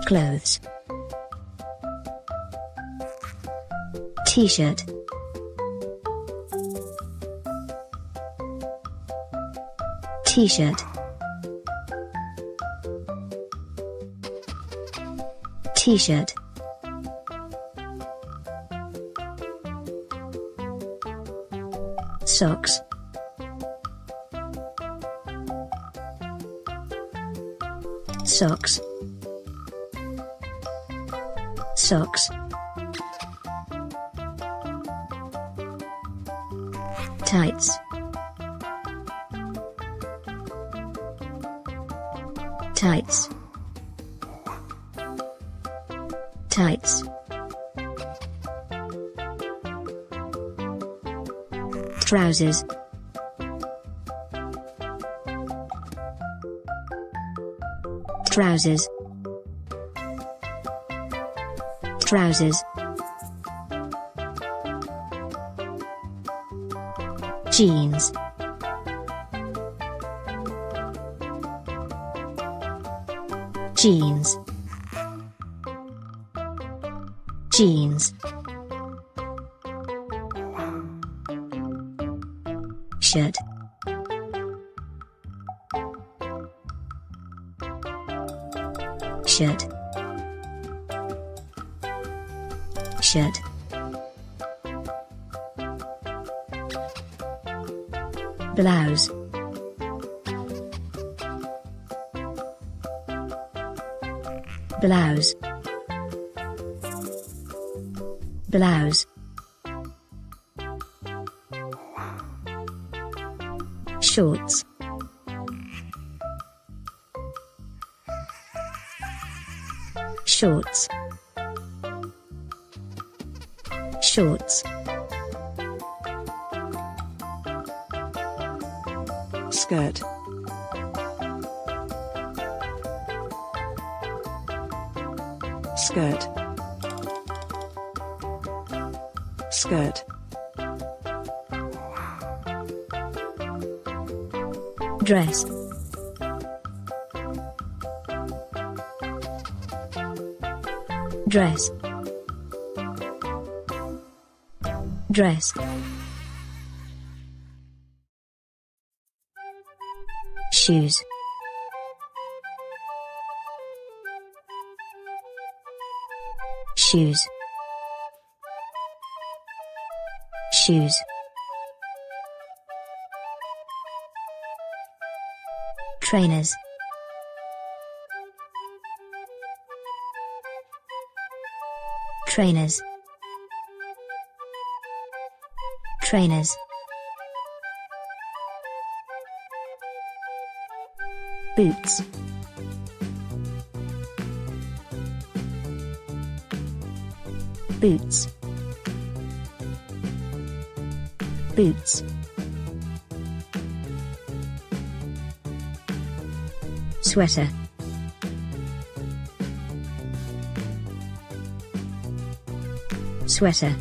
Clothes. T-shirt. T-shirt. T-shirt. Socks. Socks. Socks. Tights. Tights. Tights. Trousers. Trousers. Trousers. Jeans. Jeans. Jeans. Shirt. Shirt. Shirt. Blouse. Blouse. Blouse. Shorts. Shorts. Shorts. Skirt. Skirt. Skirt. Dress. Dress. Dress. Shoes. Shoes. Shoes. Trainers. Trainers. Trainers. Boots. Boots. Boots. Sweater. Sweater.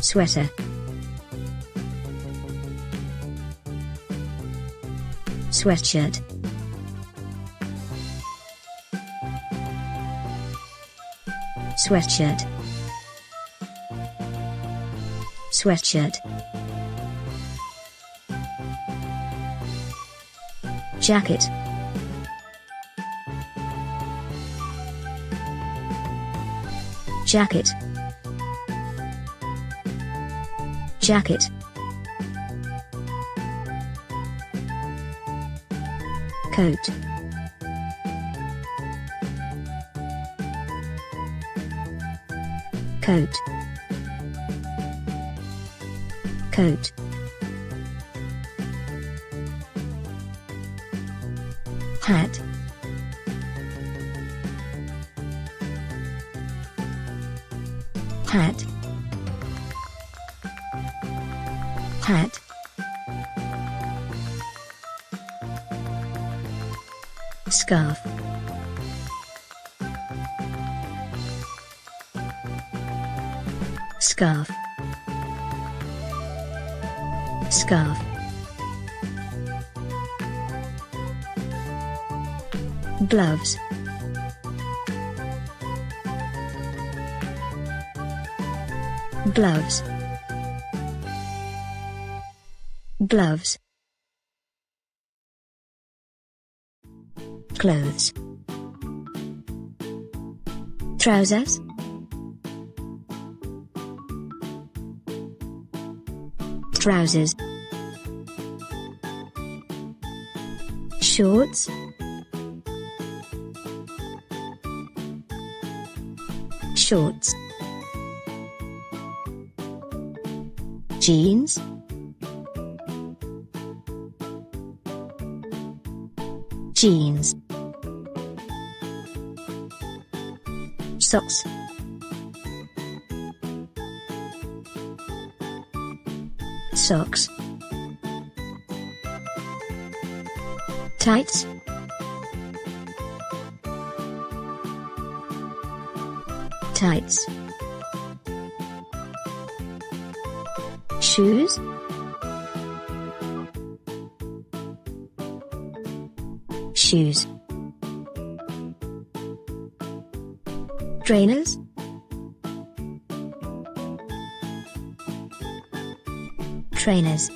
Sweater. Sweatshirt. Sweatshirt. Sweatshirt. Jacket. Jacket. Jacket. Coat. Coat. Coat. Hat. Hat. Hat. Scarf. Scarf. Scarf. gloves, gloves, gloves, clothes, trousers, trousers, shorts, shorts, jeans, jeans, socks, socks, tights, tights, shoes, shoes, trainers, trainers,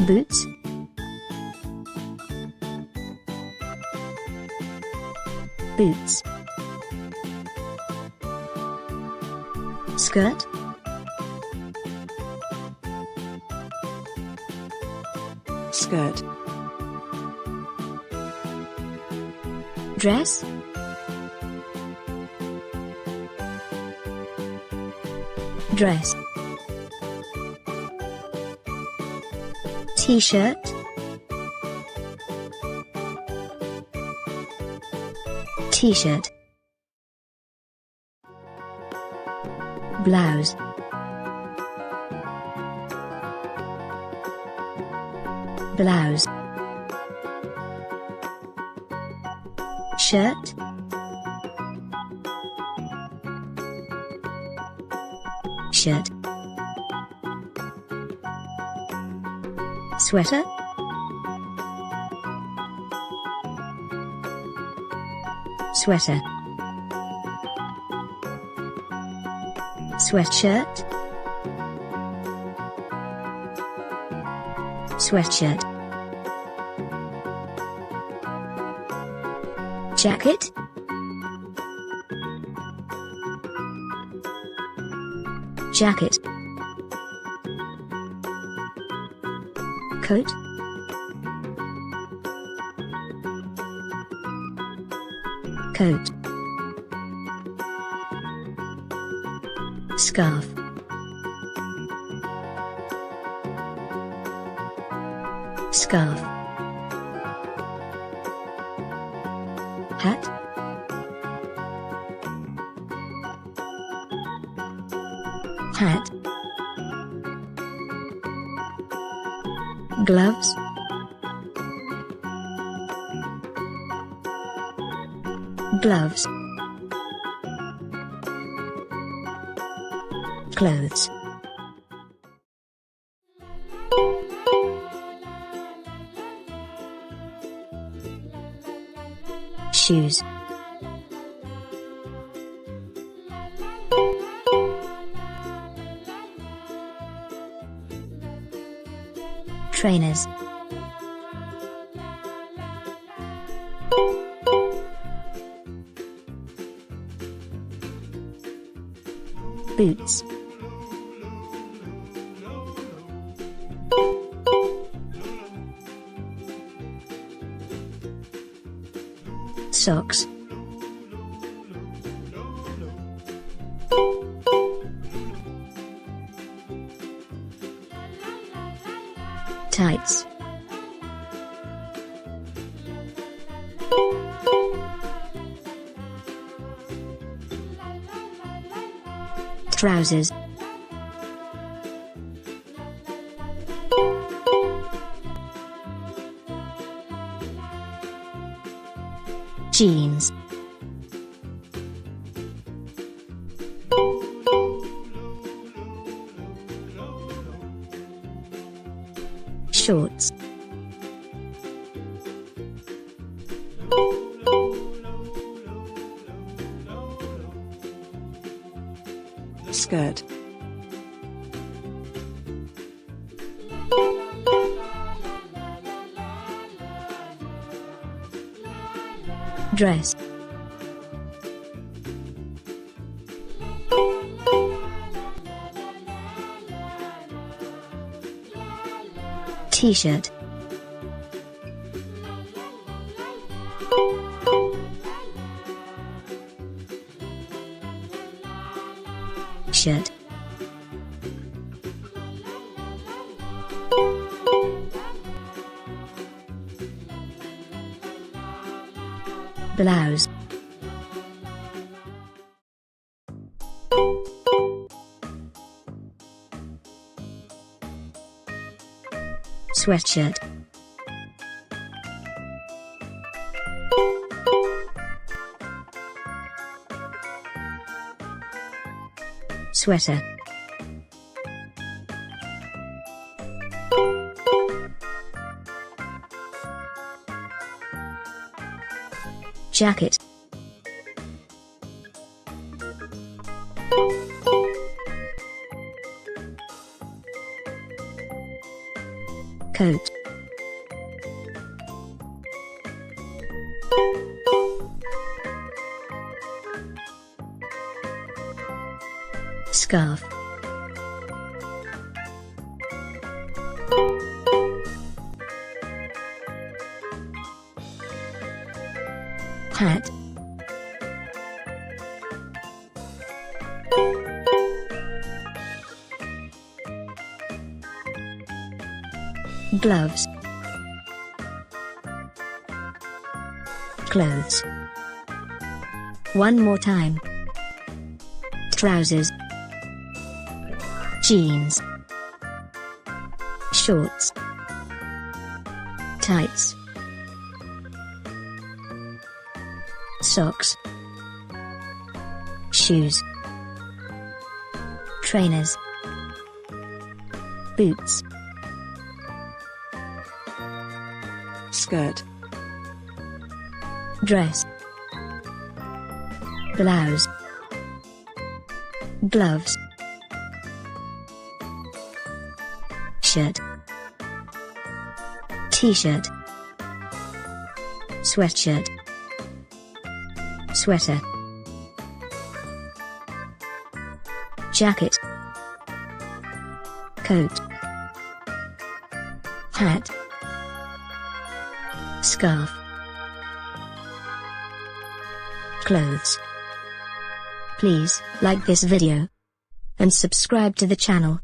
boots, boots, skirt, skirt, dress, dress, t-shirt, t-shirt, blouse, blouse, shirt, shirt, sweater, sweater, sweatshirt, sweatshirt, jacket, jacket, coat, coat, scarf, scarf, hat, hat, gloves, gloves, clothes, shoes, trainers, boots, socks, tights, trousers, jeans, shorts, skirt, dress, t-shirt, shirt, blouse, sweatshirt, sweater, jacket, coat, scarf, hat, gloves, clothes. One more time. Trousers, jeans, shorts, tights, socks, shoes, trainers, boots, skirt, dress, blouse, gloves, shirt, t-shirt, sweatshirt, sweater, jacket, coat, hat, scarf, clothes. Please like this video and subscribe to the channel.